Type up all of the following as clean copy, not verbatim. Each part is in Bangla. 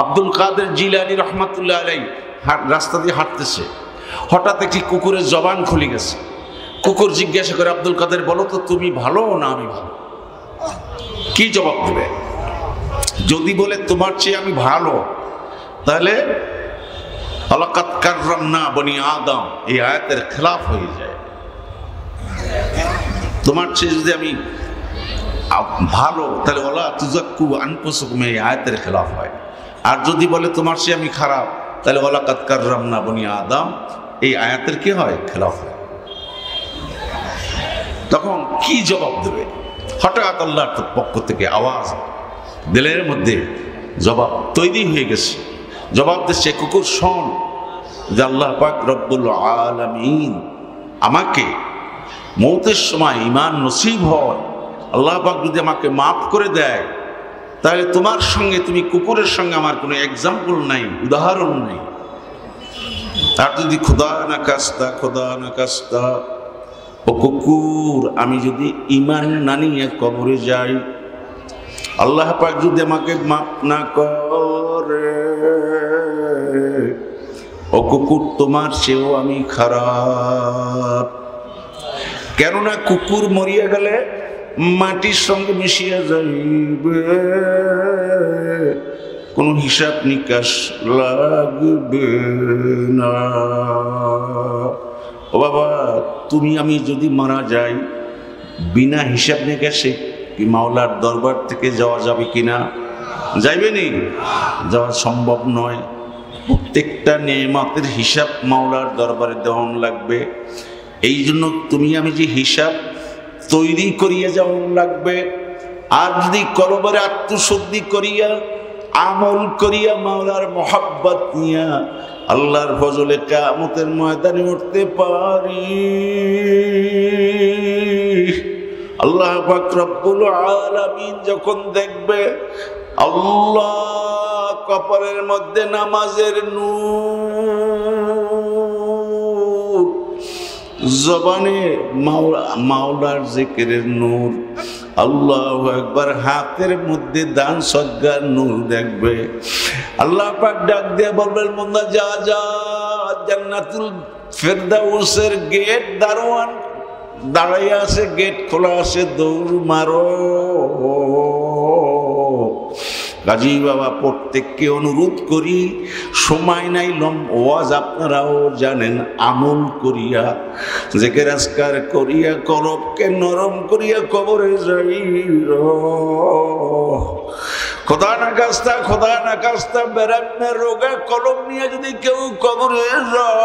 আব্দুল কাদের জিলানী রহমাতুল্লাহ আলাইহি রাস্তা দিয়ে হাঁটতেছে, হঠাৎ একটি কুকুরের জবান খুলে গেছে। কুকুর জিজ্ঞাসা করে, আব্দুল কাদের বলো তো তুমি ভালো না আমি ভালো? কি জবাব দেবে? যদি বলে তোমার চেয়ে আমি ভালো, তাহলে ওয়ালাকাদ কাররামনা বনি আদম এই আয়াতের খেলাফ হয়ে যায়। তোমার চেয়ে যদি আমি ভালো, তাহলে ওয়ালা তুযাক্কু আনফুসাকুম এই আয়াতের খেলাফ হয়। আর যদি বলে তোমার চেয়ে আমি খারাপ, তাহলে ওয়ালাকাদ কাররামনা বনি আদম এই আয়াতের কি হয়? খেলাফ হয়। তখন কি জবাব দেবে? হঠাৎ আল্লাহর পক্ষ থেকে আওয়াজ, দিলের মধ্যে জবাব তৈরি হয়ে গেছে। জবাব দিচ্ছে, কুকুর শোন, যে আল্লাহ পাক রব্বুল আলামিন আমাকে মৌতের সময় ঈমান নসিব হয়, আল্লাহ পাক যদি আমাকে মাফ করে দেয়, তাহলে তোমার সঙ্গে, তুমি কুকুরের সঙ্গে আমার কোনো এক্সাম্পল নাই, উদাহরণ নেই। আর যদি খোদা না কাস্তা ও কুকুর, আমি যদি ঈমান না নিয়ে কবরে যাই, আল্লাহ পাক যদি আমাকে মাফ না করে, ও কুকুর তোমার চেয়েও আমি খারাপ। কেননা কুকুর মরিয়া গেলে মাটির সঙ্গে মিশিয়ে যাইবে, কোনো হিসাব নিকাশ লাগবে না। ও বাবা, তুমি আমি যদি মারা যাই, বিনা হিসাব নিকাশে কি মাওলার দরবার থেকে যাওয়া যাবে কিনা? যাইবে নি? যাওয়া সম্ভব নয়। প্রত্যেকটা নেয়ামতের হিসাব মাওলার দরবারে দেওয়া লাগবে। এই জন্য তুমি আমি যে হিসাব তৈরি করিয়া যাওয়া লাগবে। আর যদি কলবরে আত্মশুদ্ধি করিয়া আমল করিয়া মাওলার মোহাব্বত নিয়া আল্লাহর ফজলে কিয়ামতের ময়দানে উঠতে পারি, আল্লাহ পাক রব্বুল আলামিন যখন দেখবে আল্লাহ কপালের মধ্যে নামাজের নূর, জবানে মাওলার জিকিরের নূর, আল্লাহু আকবার, হাতের মধ্যে দান সদকার নূর দেখবে, আল্লাহ পাক ডাক দিয়ে বলবেন, বান্দা যা যা, জান্নাতুল ফেরদাউসের গেট দারোয়ান দাঁড়াইয়া আছে, গেট খোলা আছে, দৌড় মারো। কাজী বাবা প্রত্যেককে অনুরোধ করি, সময় নাই ওয়াজ আপনারাও জানেন, আমল করিয়া জিকির আজকার করিয়া কলবকে নরম করিয়া কবরে যাই। খোদা না কাস্তা বেরামে রোগা কলম নিয়ে যদি কেউ কবরে যাও,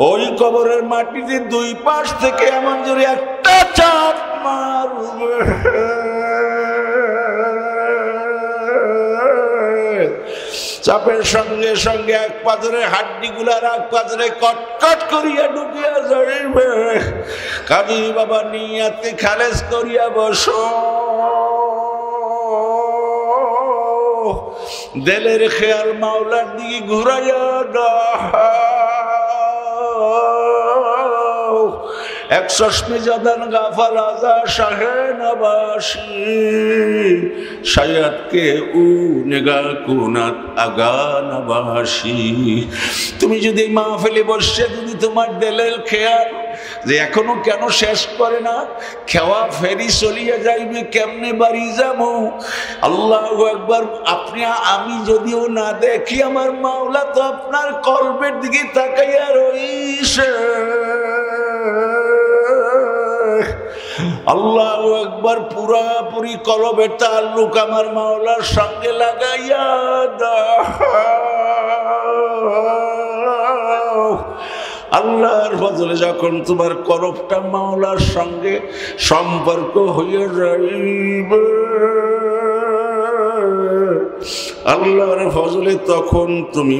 ওই কবরের মাটিতে দুই পাশ থেকে এমন জোরে একটা চাপ মারবে, চাপের সঙ্গে সঙ্গে এক পাথরের হাড্ডি গুলার এক পাথরে কটকট করিয়া ঢুকিয়া যাইবে। কাজী বাবা নিয়াতে খালেস করিয়া বসো, দিলের খেয়াল মাওলার দিকে ঘুরাইয়া দাও। এক চশমে জাদান গাফাল আজা শাহে নবাসী, শায়াদকে উ নেগা কুনাত আগা নবাসী। তুমি যদি মাহফিলে বসে যদি তোমার দিলের খেয়াল যে এখনো কেন শেষ করে না, খেওয়া ফেরি চলিয়া যাইবে, কেমনে বাড়ি যাবো, আল্লাহু আকবার, আপনি আমি যদিও না দেখি, আমার মাওলা তো আপনার কলবের দিকে তাকাইয়া রইছে। আল্লাহু আকবার, পুরাপুরি কলবের তাল্লুক আমার মাওলার সঙ্গে লাগাইয়া দাও। আল্লাহর ফজলে যখন তোমার কলবটা মাওলার সঙ্গে সম্পর্ক হইয়া যাইবে, আল্লাহর ফজলে তখন তুমি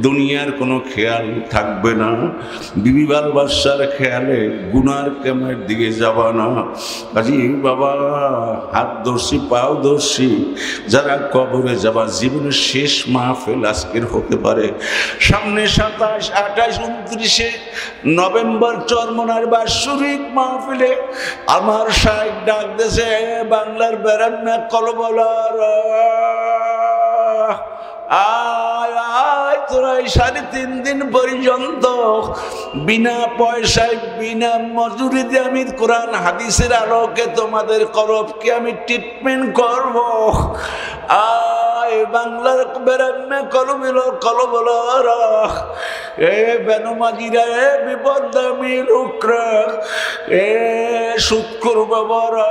দুনিয়ার কোনো খেয়াল থাকবে না, বিবি বাল বাচ্চার খেয়ালে গুনার কামের দিকে যাবা না, কাজী বাবা হাত ধরছি, পাও ধরছি, যারা কবরে যাবার জীবনের শেষ মাহফিল আজকের হতে পারে। সামনে 27, 28, 29 নভেম্বর চরমনার বাৎসরিক মাহফিলে আমার শাইখ ডাক দেশে, বাংলার বেরান্না কলবলার আয় আয়, তোরা 3.5 দিন পর্যন্ত বিনা পয়সায় বিনা মজুরিতে আমি কোরআন হাদিসের আলোকে তোমাদের কলবকে আমি ট্রিটমেন্ট করব। আয় বাংলার বেরান্না কলবলার এ বেনমাজিরা, এ বিপদগামী লোকরা, এ সুৎখোর বাবারা,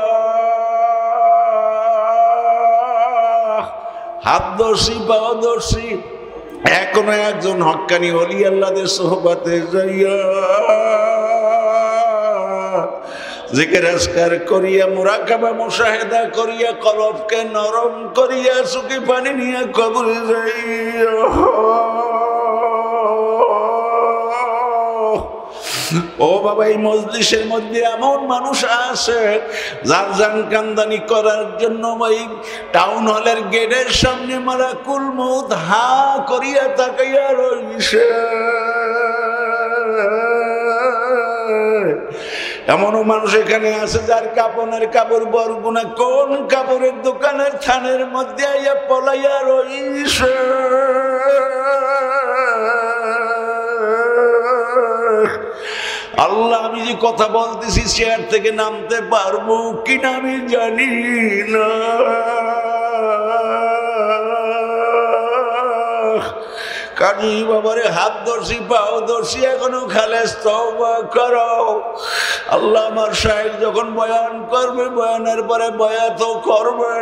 হাত দর্শী পাওয়া দর্শী, এখনো একজন হক্কানি ওলি আল্লাহদের সোহবতে যাইয়া জিকির আজকার করিয়া মুরাকাবা মুশাহেদা করিয়া কলবকে নরম করিয়া চোখে পানি নিয়ে কবরে যাইয়া। ও বাবা, এই মজলিসের মধ্যে এমন মানুষ আছে যার জান কান্দানি করার জন্য ওই টাউন হলের গেটের সামনে মালাকুল মউত হা করিয়া তাকাইয়া রইছে। এমনও মানুষ এখানে আছে যার কাপড়ের কাপড় বরগুনা কোন কাপড়ের দোকানের থানের মধ্যে আইয়া পলাইয়া রইছে। আল্লাহ, আমি যে কথা বলতেছি চেয়ার থেকে নামতে পারবো কিনা আমি জানি না। কাজী বাবারে হাত ধরছি, পাও ধরছি, এখনো খালেস তওবা করো। আল্লাহ, আমার শাইখ যখন বয়ান করবে, বয়ানের পরে বয়াত করবে।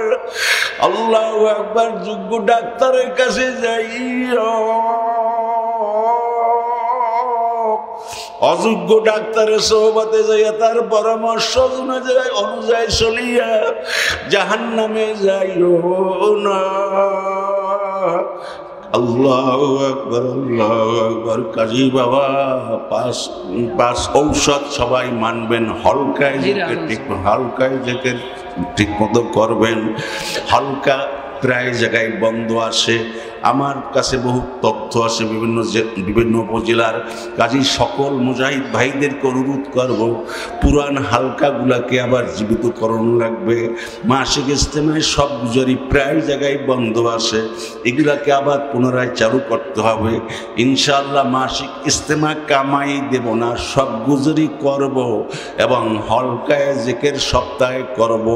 আল্লাহু আকবার। যোগ্য ডাক্তারের কাছে যাইও, অযোগ্য ডাক্তারের সোহবতে যাইয়া তার পরামর্শ অনুযায়ী চলিয়া জাহান্নামে যাইও না। আল্লাহু আকবার, আল্লাহু আকবার। কাজী বাবা, পাঁচ ঔষধ সবাই মানবেন। হালকায় জেকের ঠিক মতো করবেন। হালকা প্রায় জায়গায় বন্ধ আসে। আমার কাছে বহু তথ্য আছে বিভিন্ন উপজেলার। কাজী সকল মুজাহিদ ভাইদেরকে অনুরোধ করব, পুরান হালকাগুলাকে আবার জীবিতকরণ লাগবে। মাসিক ইজতেমায় সব গুজারি প্রায় জায়গায় বন্ধ আছে, এগুলাকে আবার পুনরায় চালু করতে হবে ইনশাআল্লাহ। মাসিক ইজতেমা কামাই দেব না, সব গুজারি করব এবং হলকায় জিকির সপ্তাহে করব।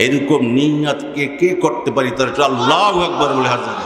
এরকম নিয়ত কে করতে পারি তার আল্লাহু আকবার বলে হাজার।